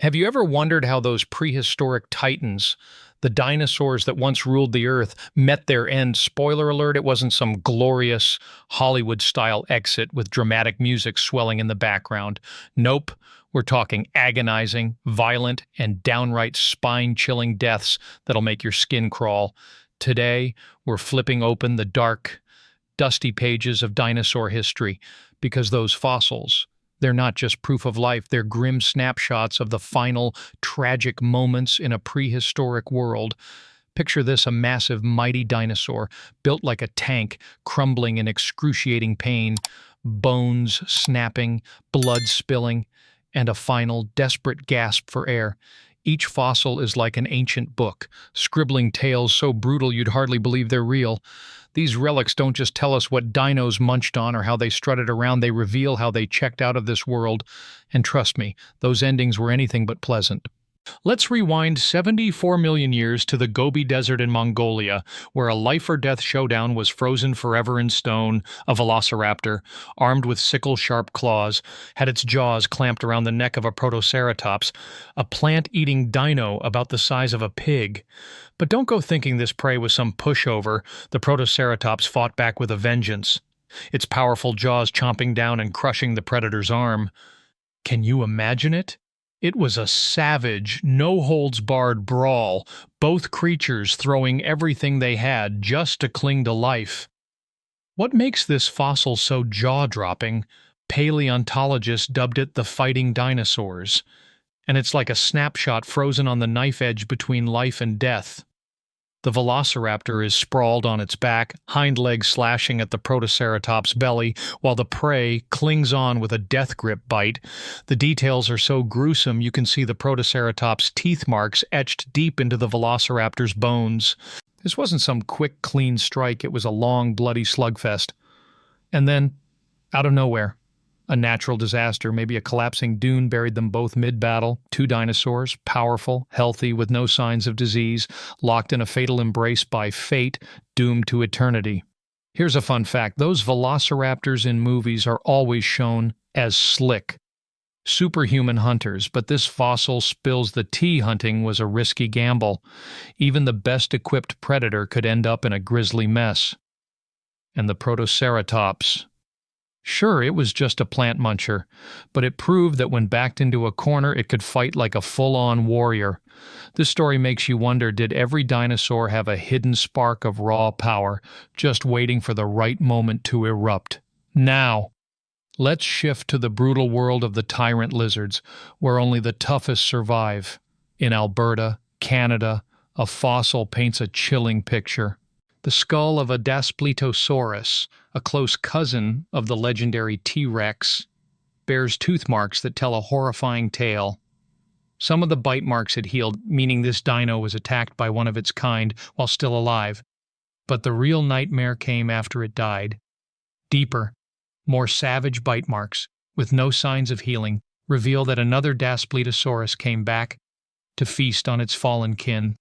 Have you ever wondered how those prehistoric titans, the dinosaurs that once ruled the earth, met their end? Spoiler alert, it wasn't some glorious Hollywood-style exit with dramatic music swelling in the background. Nope, we're talking agonizing, violent, and downright spine-chilling deaths that'll make your skin crawl. Today, we're flipping open the dark, dusty pages of dinosaur history because those fossils, they're not just proof of life, they're grim snapshots of the final, tragic moments in a prehistoric world. Picture this, a massive, mighty dinosaur, built like a tank, crumbling in excruciating pain, bones snapping, blood spilling, and a final, desperate gasp for air. Each fossil is like an ancient book, scribbling tales so brutal you'd hardly believe they're real. These relics don't just tell us what dinos munched on or how they strutted around, they reveal how they checked out of this world. And trust me, those endings were anything but pleasant. Let's rewind 74 million years to the Gobi Desert in Mongolia, where a life-or-death showdown was frozen forever in stone. A velociraptor, armed with sickle-sharp claws, had its jaws clamped around the neck of a protoceratops, a plant-eating dino about the size of a pig. But don't go thinking this prey was some pushover. The protoceratops fought back with a vengeance, its powerful jaws chomping down and crushing the predator's arm. Can you imagine it? It was a savage, no-holds-barred brawl, both creatures throwing everything they had just to cling to life. What makes this fossil so jaw-dropping? Paleontologists dubbed it the fighting dinosaurs, and it's like a snapshot frozen on the knife edge between life and death. The velociraptor is sprawled on its back, hind legs slashing at the protoceratops' belly, while the prey clings on with a death grip bite. The details are so gruesome you can see the protoceratops' teeth marks etched deep into the velociraptor's bones. This wasn't some quick, clean strike, it was a long, bloody slugfest. And then, out of nowhere, a natural disaster, maybe a collapsing dune, buried them both mid-battle. Two dinosaurs, powerful, healthy, with no signs of disease, locked in a fatal embrace by fate, doomed to eternity. Here's a fun fact. Those velociraptors in movies are always shown as slick, superhuman hunters, but this fossil spills the tea. Hunting was a risky gamble. Even the best-equipped predator could end up in a grisly mess. And the protoceratops... Sure, it was just a plant muncher, but it proved that when backed into a corner, it could fight like a full-on warrior. This story makes you wonder, did every dinosaur have a hidden spark of raw power, just waiting for the right moment to erupt? Now, let's shift to the brutal world of the tyrant lizards, where only the toughest survive. In Alberta, Canada, a fossil paints a chilling picture. The skull of a Daspletosaurus, a close cousin of the legendary T-Rex, bears tooth marks that tell a horrifying tale. Some of the bite marks had healed, meaning this dino was attacked by one of its kind while still alive. But the real nightmare came after it died. Deeper, more savage bite marks, with no signs of healing, reveal that another Daspletosaurus came back to feast on its fallen kin.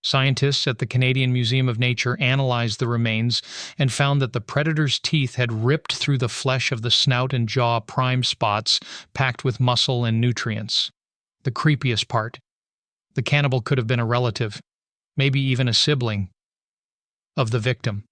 Scientists at the Canadian Museum of Nature analyzed the remains and found that the predator's teeth had ripped through the flesh of the snout and jaw prime spots packed with muscle and nutrients. The creepiest part, the cannibal could have been a relative, maybe even a sibling, of the victim.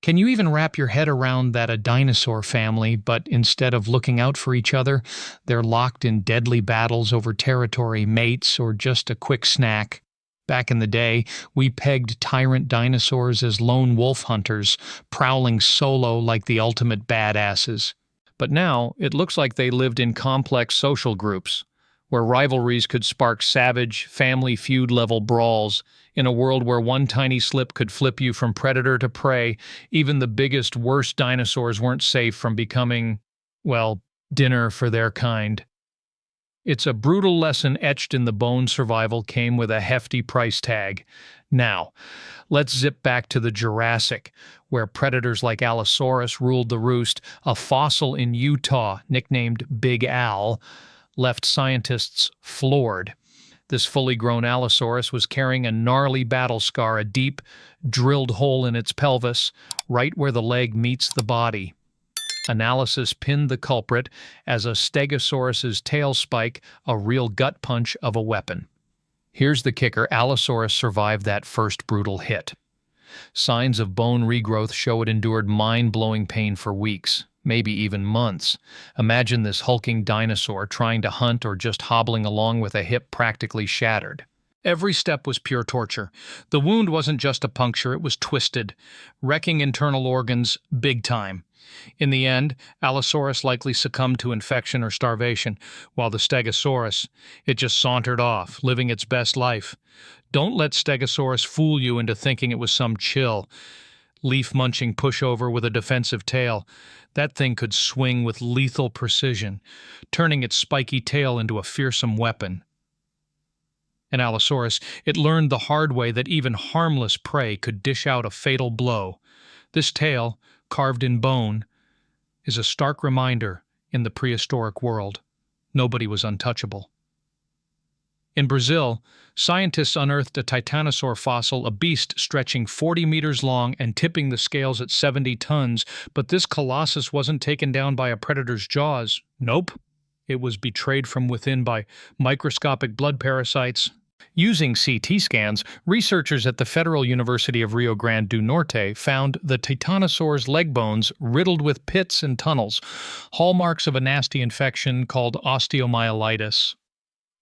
Can you even wrap your head around that? A dinosaur family, but instead of looking out for each other, they're locked in deadly battles over territory, mates, or just a quick snack. Back in the day, we pegged tyrant dinosaurs as lone wolf hunters, prowling solo like the ultimate badasses. But now, it looks like they lived in complex social groups, where rivalries could spark savage, family feud-level brawls. In a world where one tiny slip could flip you from predator to prey, even the biggest, worst dinosaurs weren't safe from becoming, well, dinner for their kind. It's a brutal lesson etched in the bone. Survival came with a hefty price tag. Now, let's zip back to the Jurassic, where predators like Allosaurus ruled the roost. A fossil in Utah, nicknamed Big Al, left scientists floored. This fully grown Allosaurus was carrying a gnarly battle scar, a deep, drilled hole in its pelvis, right where the leg meets the body. Analysis pinned the culprit as a Stegosaurus's tail spike, a real gut punch of a weapon. Here's the kicker: Allosaurus survived that first brutal hit. Signs of bone regrowth show it endured mind-blowing pain for weeks, maybe even months. Imagine this hulking dinosaur trying to hunt or just hobbling along with a hip practically shattered. Every step was pure torture. The wound wasn't just a puncture, it was twisted, wrecking internal organs big time. In the end, Allosaurus likely succumbed to infection or starvation, while the Stegosaurus, it just sauntered off, living its best life. Don't let Stegosaurus fool you into thinking it was some chill, leaf-munching pushover with a defensive tail. That thing could swing with lethal precision, turning its spiky tail into a fearsome weapon. In Allosaurus, it learned the hard way that even harmless prey could dish out a fatal blow. This tail, carved in bone, is a stark reminder in the prehistoric world. Nobody was untouchable. In Brazil, scientists unearthed a titanosaur fossil, a beast stretching 40 meters long and tipping the scales at 70 tons, but this colossus wasn't taken down by a predator's jaws. Nope. It was betrayed from within by microscopic blood parasites. Using CT scans, researchers at the Federal University of Rio Grande do Norte found the titanosaur's leg bones riddled with pits and tunnels, hallmarks of a nasty infection called osteomyelitis.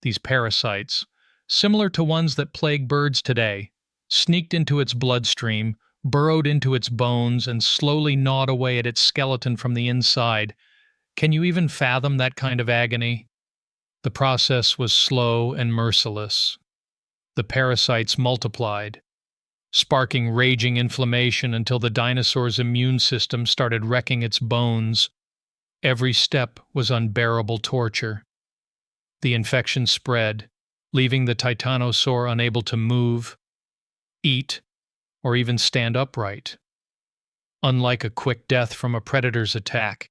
These parasites, similar to ones that plague birds today, sneaked into its bloodstream, burrowed into its bones, and slowly gnawed away at its skeleton from the inside. Can you even fathom that kind of agony? The process was slow and merciless. The parasites multiplied, sparking raging inflammation until the dinosaur's immune system started wrecking its bones. Every step was unbearable torture. The infection spread, leaving the titanosaur unable to move, eat, or even stand upright. Unlike a quick death from a predator's attack,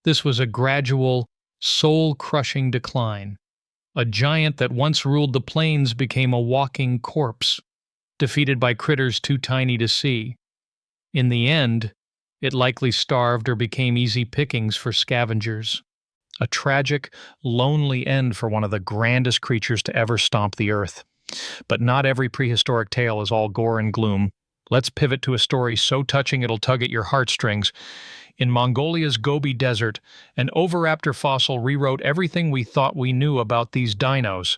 this was a gradual, soul-crushing decline. A giant that once ruled the plains became a walking corpse, defeated by critters too tiny to see. In the end, it likely starved or became easy pickings for scavengers. A tragic, lonely end for one of the grandest creatures to ever stomp the earth. But not every prehistoric tale is all gore and gloom. Let's pivot to a story so touching it'll tug at your heartstrings. In Mongolia's Gobi Desert, an oviraptor fossil rewrote everything we thought we knew about these dinos.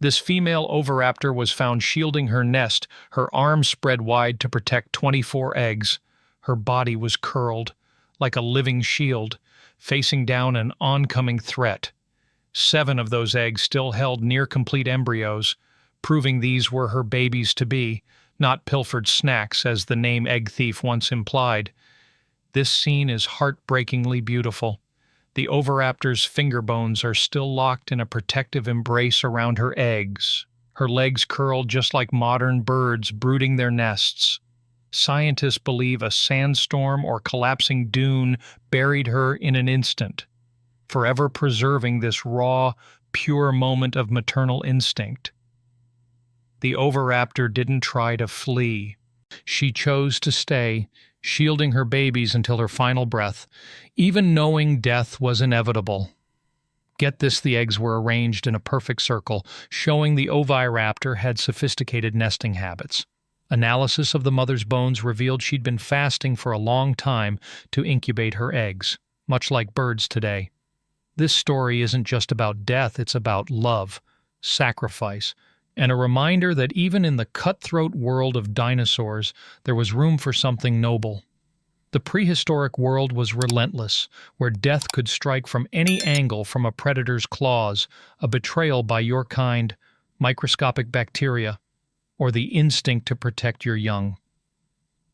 This female oviraptor was found shielding her nest, her arms spread wide to protect 24 eggs. Her body was curled, like a living shield, facing down an oncoming threat. 7 of those eggs still held near-complete embryos, proving these were her babies-to-be, not pilfered snacks, as the name egg thief once implied. This scene is heartbreakingly beautiful. The oviraptor's finger bones are still locked in a protective embrace around her eggs, her legs curled just like modern birds brooding their nests. Scientists believe a sandstorm or collapsing dune buried her in an instant, forever preserving this raw, pure moment of maternal instinct. The oviraptor didn't try to flee. She chose to stay, shielding her babies until her final breath, even knowing death was inevitable. Get this, the eggs were arranged in a perfect circle, showing the oviraptor had sophisticated nesting habits. Analysis of the mother's bones revealed she'd been fasting for a long time to incubate her eggs, much like birds today. This story isn't just about death, it's about love, sacrifice, and a reminder that even in the cutthroat world of dinosaurs, there was room for something noble. The prehistoric world was relentless, where death could strike from any angle, from a predator's claws, a betrayal by your kind, microscopic bacteria, or the instinct to protect your young.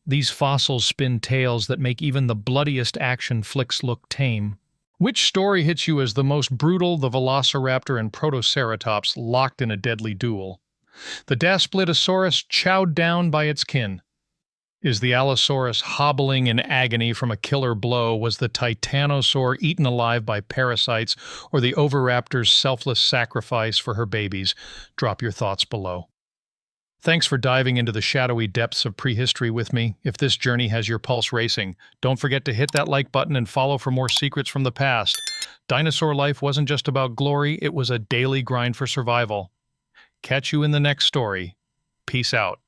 These fossils spin tales that make even the bloodiest action flicks look tame. Which story hits you as the most brutal, the Velociraptor and Protoceratops locked in a deadly duel? The Daspletosaurus chowed down by its kin? Is the Allosaurus hobbling in agony from a killer blow? Was the Titanosaur eaten alive by parasites? Or the Oviraptor's selfless sacrifice for her babies? Drop your thoughts below. Thanks for diving into the shadowy depths of prehistory with me. If this journey has your pulse racing, don't forget to hit that like button and follow for more secrets from the past. Dinosaur life wasn't just about glory, it was a daily grind for survival. Catch you in the next story. Peace out.